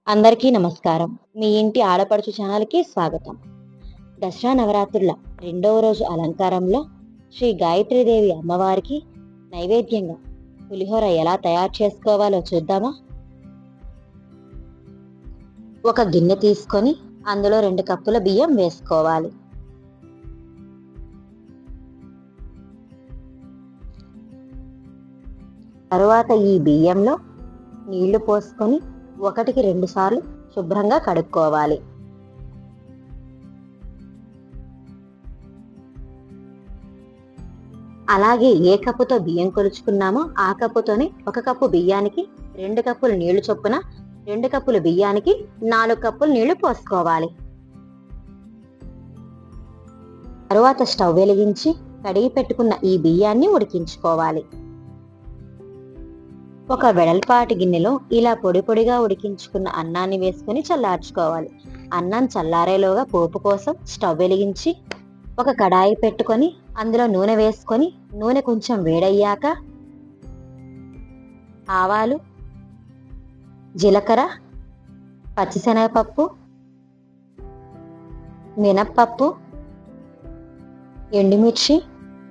అందరికీ నమస్కారం. మీ ఇంటి ఆడపడుచు ఛానల్‌కి స్వాగతం. దసరా నవరాత్రుల రెండవ రోజు అలంకారంలో శ్రీ గాయత్రీదేవి అమ్మవారికి నైవేద్యంగా పులిహోర ఎలా తయారు చేసుకోవాలో చూద్దామా? ఒక గిన్నె తీసుకొని అందులో 2 కప్పుల బియ్యం వేసుకోవాలి. తరువాత ఈ బియ్యంలో నీళ్లు పోసుకొని 1కి 2 సార్లు శుభ్రంగా కడుక్కోవాలి. అలాగే ఏ కప్పుతో బియ్యం కొలుచుకున్నామో ఆ కప్పుతోనే 1 కప్పు బియ్యానికి 2 కప్పులు నీళ్లు చొప్పున 2 కప్పుల బియ్యానికి 4 కప్పులు నీళ్లు పోసుకోవాలి. తరువాత స్టవ్ వెలిగించి కడిగి పెట్టుకున్న ఈ బియ్యాన్ని ఉడికించుకోవాలి. ఒక వెడల్పాటి గిన్నెలో ఇలా పొడి పొడిగా ఉడికించుకున్న అన్నాన్ని వేసుకొని చల్లార్చుకోవాలి. అన్నం చల్లారేలోగా పోపు కోసం స్టవ్ వెలిగించి ఒక కడాయి పెట్టుకొని అందులో నూనె వేసుకొని నూనె కొంచెం వేడయ్యాక ఆవాలు, జీలకర్ర, పచ్చిశనగపప్పు, మినప్పప్పు, ఎండుమిర్చి,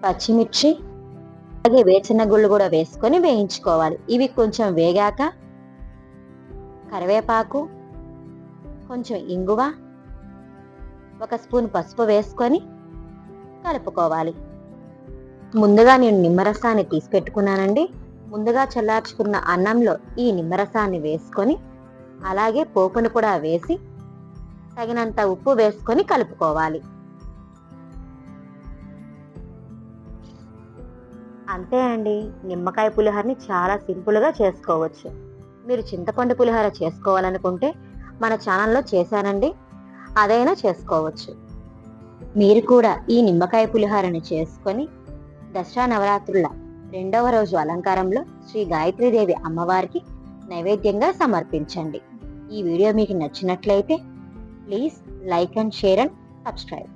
పచ్చిమిర్చి, అలాగే వేరుశెనగ గుళ్ళు కూడా వేసుకొని వేయించుకోవాలి. ఇవి కొంచెం వేగాక కరివేపాకు, కొంచెం ఇంగువ, 1 స్పూన్ పసుపు వేసుకొని కలుపుకోవాలి. ముందుగా నేను నిమ్మరసాన్ని తీసి పెట్టుకున్నానండి. ముందుగా చల్లార్చుకున్న అన్నంలో ఈ నిమ్మరసాన్ని వేసుకొని అలాగే పోపును కూడా వేసి తగినంత ఉప్పు వేసుకొని కలుపుకోవాలి. అంతే అండి, నిమ్మకాయ పులిహోరని చాలా సింపుల్గా చేసుకోవచ్చు. మీరు చింతపండు పులిహోర చేసుకోవాలనుకుంటే మన ఛానల్లో చేశానండి, అదైనా చేసుకోవచ్చు. మీరు కూడా ఈ నిమ్మకాయ పులిహోరని చేసుకొని దసరా నవరాత్రుల రెండవ రోజు అలంకారంలో శ్రీ గాయత్రీదేవి అమ్మవారికి నైవేద్యంగా సమర్పించండి. ఈ వీడియో మీకు నచ్చినట్లయితే please like and share and subscribe.